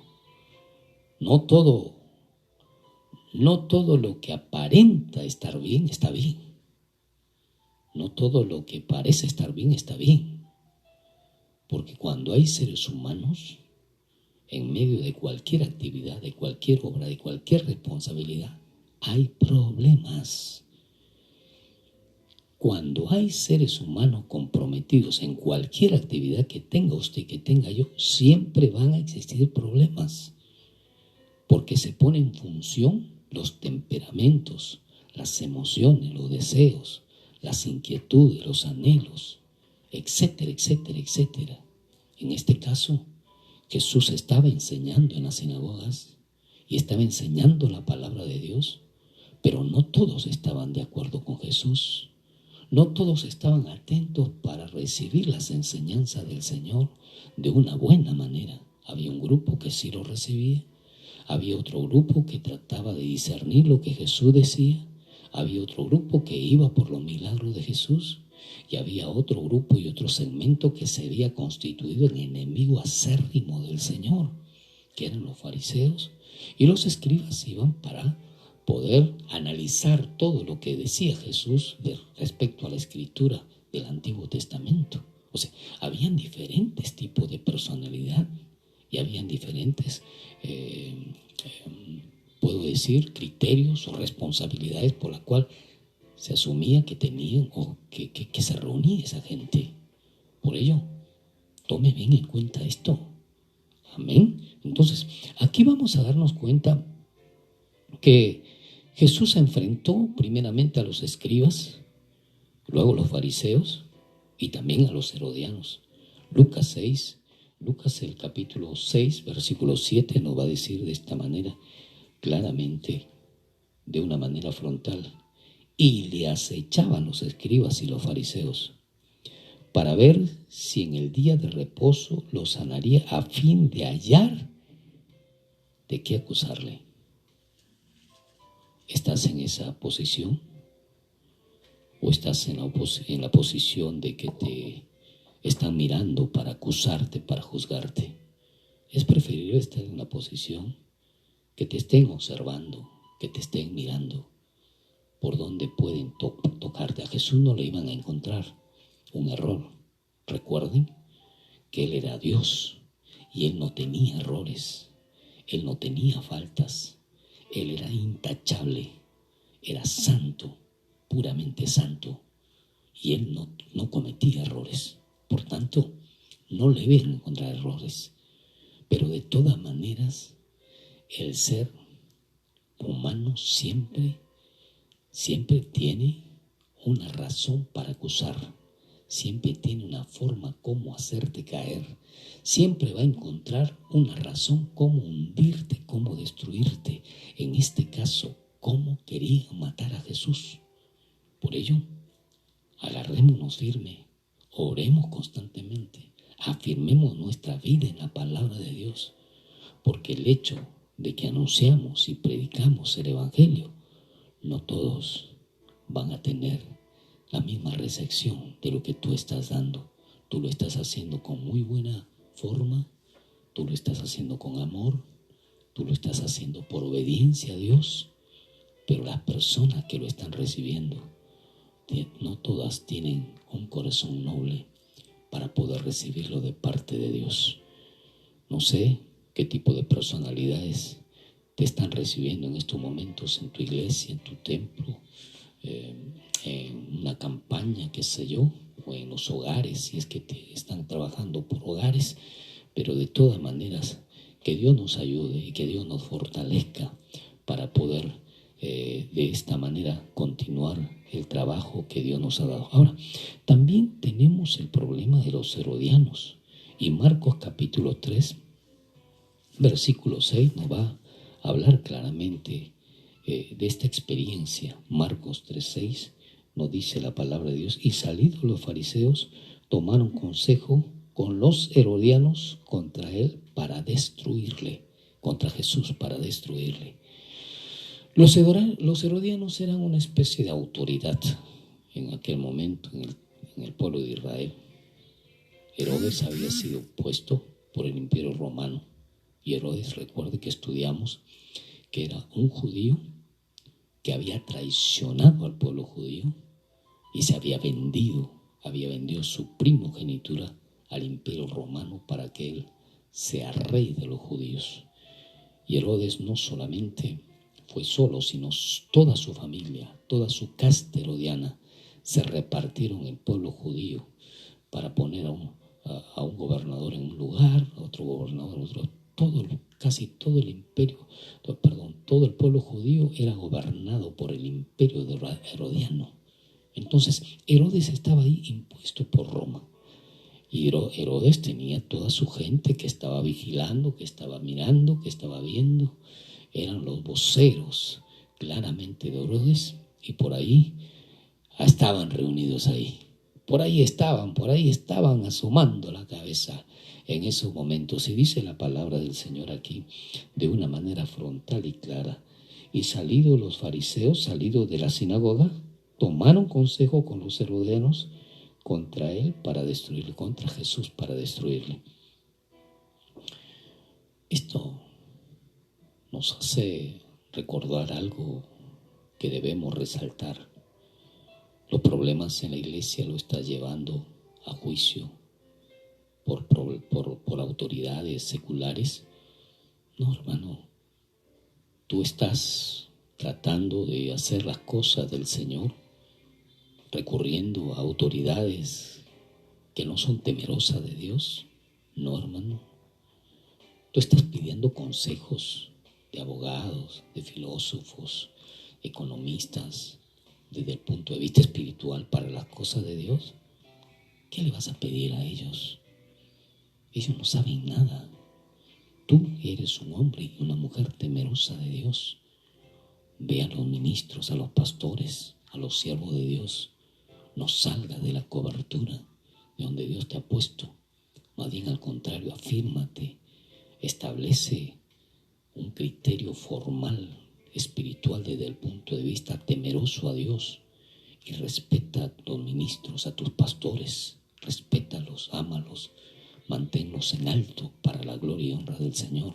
No todo lo que aparenta estar bien está bien. No todo lo que parece estar bien está bien. Porque cuando hay seres humanos, en medio de cualquier actividad, de cualquier obra, de cualquier responsabilidad, hay problemas. Cuando hay seres humanos comprometidos en cualquier actividad que tenga usted, que tenga yo, siempre van a existir problemas. Porque se pone en función los temperamentos, las emociones, los deseos, las inquietudes, los anhelos, etcétera, etcétera, etcétera. En este caso, Jesús estaba enseñando en las sinagogas y estaba enseñando la palabra de Dios, pero no todos estaban de acuerdo con Jesús. No todos estaban atentos para recibir las enseñanzas del Señor de una buena manera. Había un grupo que sí lo recibía, había otro grupo que trataba de discernir lo que Jesús decía, había otro grupo que iba por los milagros de Jesús, y había otro grupo y otro segmento que se había constituido en enemigo acérrimo del Señor, que eran los fariseos, y los escribas iban para poder analizar todo lo que decía Jesús respecto a la escritura del Antiguo Testamento. O sea, habían diferentes tipos de personalidad y habían diferentes, puedo decir, criterios o responsabilidades por la cual se asumía que tenían o que se reunía esa gente. Por ello, tome bien en cuenta esto. Amén. Entonces, aquí vamos a darnos cuenta que Jesús se enfrentó primeramente a los escribas, luego a los fariseos y también a los herodianos. Lucas el capítulo 6, versículo 7 nos va a decir de esta manera, claramente, de una manera frontal: y le acechaban los escribas y los fariseos para ver si en el día de reposo lo sanaría, a fin de hallar de qué acusarle. ¿Estás en esa posición? o estás en la posición de que te están mirando para acusarte, para juzgarte. Es preferible estar en la posición que te estén observando, que te estén mirando, por donde pueden tocarte. A Jesús no le iban a encontrar un error. Recuerden que Él era Dios y Él no tenía errores, Él no tenía faltas, Él era intachable, era santo, puramente santo, y Él no cometía errores. Por tanto, no le iban a encontrar errores. Pero de todas maneras, el ser humano siempre tiene una razón para acusar, siempre tiene una forma como hacerte caer, siempre va a encontrar una razón como hundirte, como destruirte. En este caso, cómo querían matar a Jesús. Por ello, agarrémonos firme, oremos constantemente, afirmemos nuestra vida en la palabra de Dios, porque el hecho de que anunciamos y predicamos el Evangelio, no todos van a tener la misma recepción de lo que tú estás dando. Tú lo estás haciendo con muy buena forma, tú lo estás haciendo con amor, tú lo estás haciendo por obediencia a Dios, pero las personas que lo están recibiendo, no todas tienen un corazón noble para poder recibirlo de parte de Dios. No sé qué tipo de personalidades te están recibiendo en estos momentos en tu iglesia, en tu templo, en una campaña, qué sé yo, o en los hogares, si es que te están trabajando por hogares. Pero de todas maneras, que Dios nos ayude y que Dios nos fortalezca para poder de esta manera continuar el trabajo que Dios nos ha dado. Ahora, también tenemos el problema de los herodianos, y Marcos capítulo 3 versículo 6 nos va a hablar claramente de esta experiencia. Marcos 3:6 nos dice la palabra de Dios: y salidos los fariseos, tomaron consejo con los herodianos contra él para destruirle, contra Jesús para destruirle. Los herodianos eran una especie de autoridad en aquel momento en el pueblo de Israel. Herodes había sido puesto por el imperio romano, y Herodes, recuerde que estudiamos que era un judío que había traicionado al pueblo judío y se había vendido su primogenitura al imperio romano para que él sea rey de los judíos. Y Herodes no solamente fue solo, sino toda su familia, toda su casta herodiana se repartieron el pueblo judío para poner a un gobernador en un lugar, a otro gobernador en otro. Casi todo el imperio, todo el pueblo judío era gobernado por el imperio herodiano. Entonces, Herodes estaba ahí impuesto por Roma. Y Herodes tenía toda su gente que estaba vigilando, que estaba mirando, que estaba viendo. Eran los voceros claramente de Herodes, y por ahí estaban reunidos ahí. Por ahí estaban asomando la cabeza en esos momentos. Y dice la palabra del Señor aquí de una manera frontal y clara: y salidos los fariseos, salidos de la sinagoga, tomaron consejo con los herodianos contra él para destruirle, contra Jesús para destruirle. Esto nos hace recordar algo que debemos resaltar. Los problemas en la iglesia lo está llevando a juicio por autoridades seculares. No, hermano, tú estás tratando de hacer las cosas del Señor recurriendo a autoridades que no son temerosas de Dios. No, hermano, tú estás pidiendo consejos de abogados, de filósofos, economistas, desde el punto de vista espiritual para las cosas de Dios. ¿Qué le vas a pedir a ellos? Ellos no saben nada. Tú eres un hombre y una mujer temerosa de Dios. Ve a los ministros, a los pastores, a los siervos de Dios. No salgas de la cobertura de donde Dios te ha puesto. Más bien al contrario, afírmate, establece un criterio formal, espiritual, desde el punto de vista temeroso a Dios, y respeta a tus ministros, a tus pastores, respétalos, ámalos, manténlos en alto para la gloria y honra del Señor.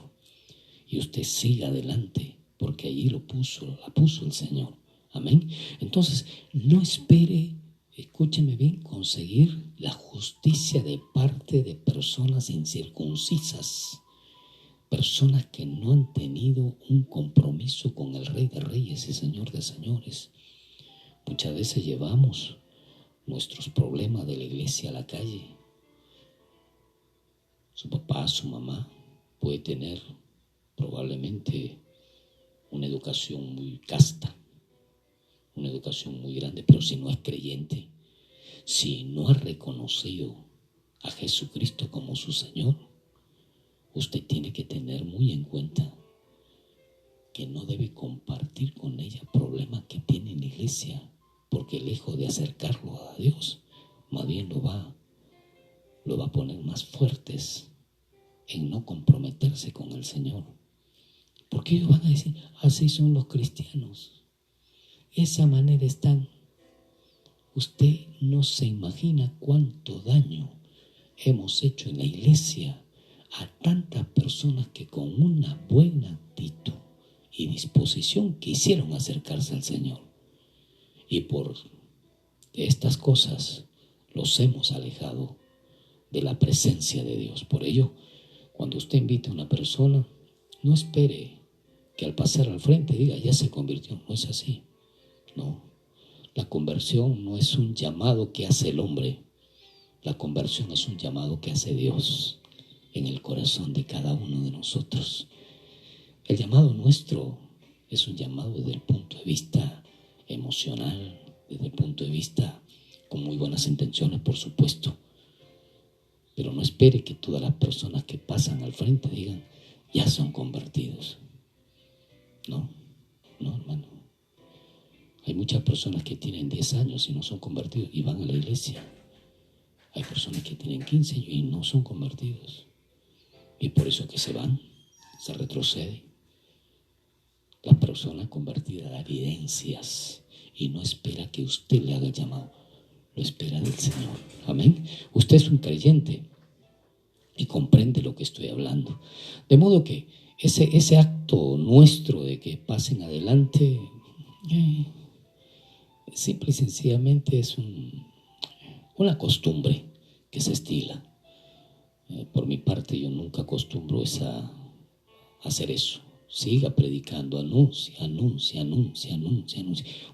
Y usted siga adelante, porque allí la puso el Señor. Amén. Entonces, no espere, escúcheme bien, conseguir la justicia de parte de personas incircuncisas, personas que no han tenido un compromiso con el Rey de Reyes y Señor de Señores. Muchas veces llevamos nuestros problemas de la iglesia a la calle. Su papá, su mamá puede tener probablemente una educación muy casta, una educación muy grande, pero si no es creyente, si no ha reconocido a Jesucristo como su Señor, usted tiene que tener muy en cuenta que no debe compartir con ella problemas que tiene en la iglesia, porque lejos de acercarlo a Dios, más bien lo va a poner más fuertes en no comprometerse con el Señor. Porque ellos van a decir, así son los cristianos, esa manera están. Usted no se imagina cuánto daño hemos hecho en la iglesia a tantas personas que con una buena actitud y disposición quisieron acercarse al Señor. Y por estas cosas los hemos alejado de la presencia de Dios. Por ello, cuando usted invite a una persona, no espere que al pasar al frente diga, ya se convirtió. No es así. No. La conversión no es un llamado que hace el hombre. La conversión es un llamado que hace Dios en el corazón de cada uno de nosotros. El llamado nuestro es un llamado desde el punto de vista emocional, desde el punto de vista con muy buenas intenciones, por supuesto. Pero no espere que todas las personas que pasan al frente digan, ya son convertidos. No, hermano. Hay muchas personas que tienen 10 años y no son convertidos y van a la iglesia. Hay personas que tienen 15 años y no son convertidos. Y por eso que se van, se retrocede. La persona convertida da evidencias y no espera que usted le haga el llamado. Lo espera del Señor. Amén. Usted es un creyente y comprende lo que estoy hablando. De modo que ese acto nuestro de que pasen adelante, simple y sencillamente es una costumbre que se estila. Por mi parte, yo nunca acostumbro a hacer eso. Siga predicando, anuncia.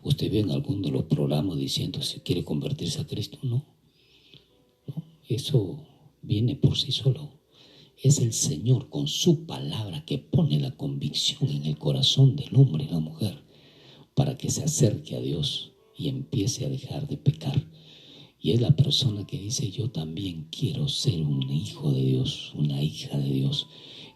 ¿Usted ve en alguno de los programas diciendo si quiere convertirse a Cristo? No. Eso viene por sí solo. Es el Señor con su palabra que pone la convicción en el corazón del hombre y la mujer para que se acerque a Dios y empiece a dejar de pecar. Y es la persona que dice, yo también quiero ser un hijo de Dios, una hija de Dios.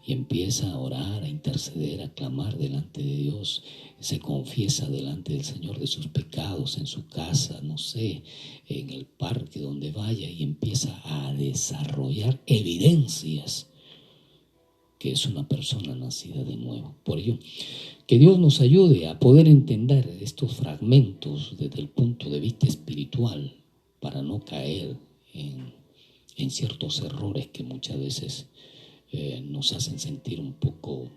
Y empieza a orar, a interceder, a clamar delante de Dios. Se confiesa delante del Señor de sus pecados en su casa, no sé, en el parque donde vaya, y empieza a desarrollar evidencias que es una persona nacida de nuevo. Por ello, que Dios nos ayude a poder entender estos fragmentos desde el punto de vista espiritual para no caer en ciertos errores que muchas veces nos hacen sentir un poco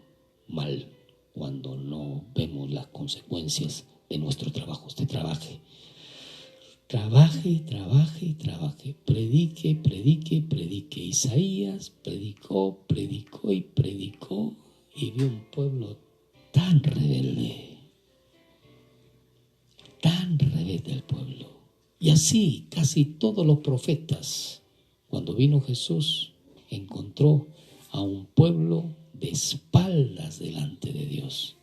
mal cuando no vemos las consecuencias de nuestro trabajo. Usted trabaje. Predique. Isaías predicó y vio un pueblo tan rebelde el pueblo. Y así casi todos los profetas, cuando vino Jesús, encontró a un pueblo de espaldas delante de Dios.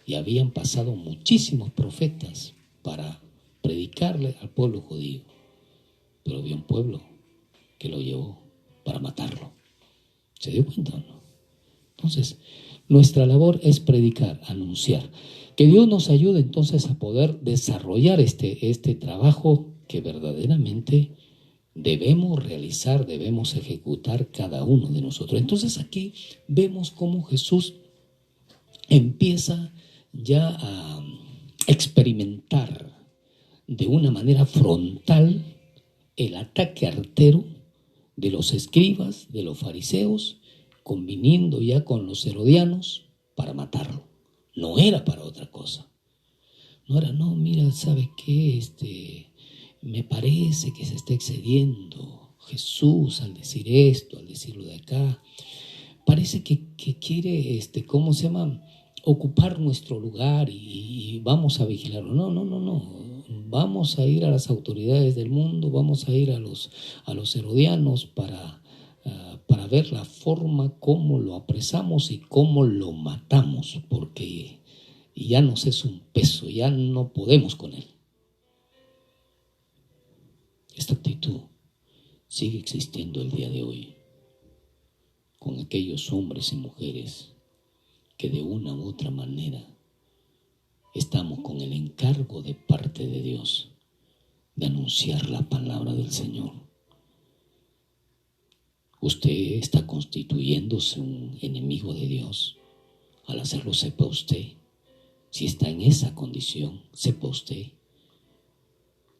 Y habían pasado muchísimos profetas para predicarle al pueblo judío, pero había un pueblo que lo llevó para matarlo. ¿Se dio cuenta o no? Entonces, nuestra labor es predicar, anunciar. Que Dios nos ayude entonces a poder desarrollar este trabajo que verdaderamente debemos realizar, debemos ejecutar cada uno de nosotros. Entonces aquí vemos cómo Jesús empieza ya a experimentar de una manera frontal el ataque artero de los escribas, de los fariseos, conviniendo ya con los herodianos para matarlo. No era para otra cosa. No era, no, mira, ¿sabe qué? Me parece que se está excediendo Jesús al decir esto, al decirlo de acá. Parece que quiere, ¿cómo se llama? Ocupar nuestro lugar y vamos a vigilarlo. No. Vamos a ir a las autoridades del mundo, vamos a ir a los herodianos para ver la forma como lo apresamos y cómo lo matamos, porque ya nos es un peso, ya no podemos con él. Esta actitud sigue existiendo el día de hoy con aquellos hombres y mujeres que de una u otra manera estamos con el encargo de parte de Dios de anunciar la palabra del Señor. Usted está constituyéndose un enemigo de Dios. Al hacerlo, sepa usted, si está en esa condición, sepa usted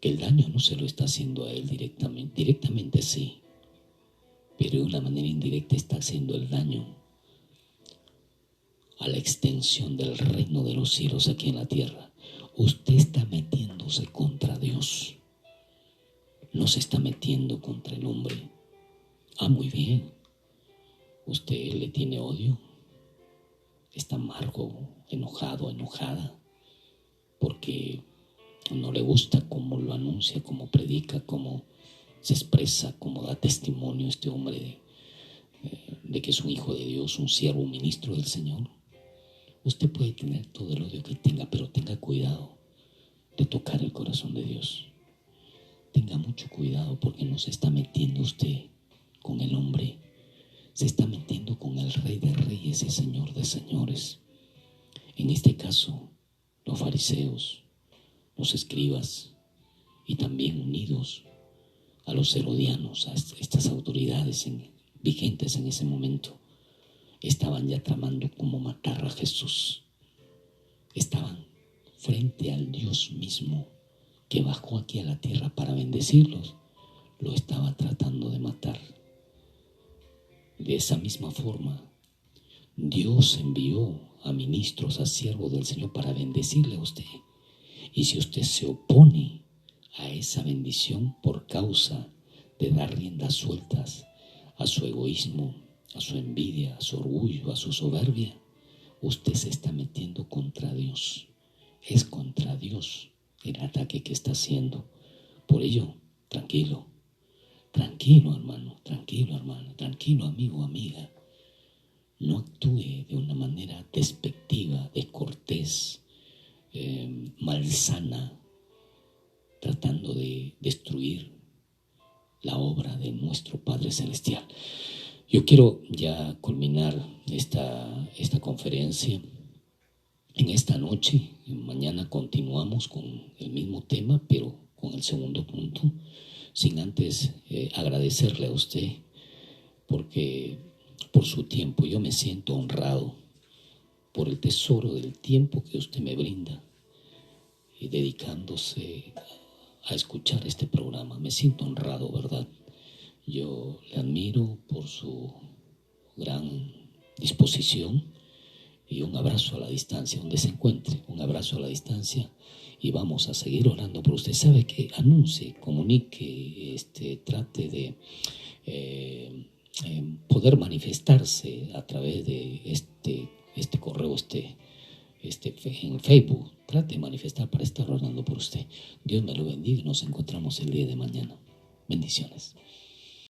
que el daño no se lo está haciendo a él directamente. Directamente sí, pero de una manera indirecta está haciendo el daño a la extensión del reino de los cielos aquí en la tierra. Usted está metiéndose contra Dios, no se está metiendo contra el hombre. Muy bien, usted le tiene odio, está amargo, enojado, enojada, porque no le gusta cómo lo anuncia, cómo predica, cómo se expresa, cómo da testimonio este hombre de que es un hijo de Dios, un siervo, un ministro del Señor. Usted puede tener todo el odio que tenga, pero tenga cuidado de tocar el corazón de Dios. Tenga mucho cuidado, porque no se está metiendo usted con el hombre, se está metiendo con el Rey de Reyes y Señor de Señores. En este caso, los fariseos, los escribas, y también unidos a los herodianos, a estas autoridades vigentes en ese momento, estaban ya tramando cómo matar a Jesús. Estaban frente al Dios mismo que bajó aquí a la tierra para bendecirlos. Lo estaba tratando de matar. De esa misma forma, Dios envió a ministros, a siervos del Señor para bendecirle a usted. Y si usted se opone a esa bendición por causa de dar riendas sueltas a su egoísmo, a su envidia, a su orgullo, a su soberbia, usted se está metiendo contra Dios. Es contra Dios el ataque que está haciendo. Por ello, tranquilo hermano, tranquilo amigo, amiga. No actúe de una manera despectiva, descortés, malsana, tratando de destruir la obra de nuestro Padre Celestial. Yo quiero ya culminar esta conferencia en esta noche. Mañana continuamos con el mismo tema, pero con el segundo punto, sin antes agradecerle a usted porque por su tiempo. Yo me siento honrado por el tesoro del tiempo que usted me brinda y dedicándose a escuchar este programa. Me siento honrado, ¿verdad? Yo le admiro por su gran disposición y un abrazo a la distancia, donde se encuentre, un abrazo a la distancia, y vamos a seguir orando por usted. Sabe que anuncie, comunique, trate de poder manifestarse a través de este correo, en Facebook. Trate de manifestar para estar orando por usted. Dios me lo bendiga y nos encontramos el día de mañana. Bendiciones.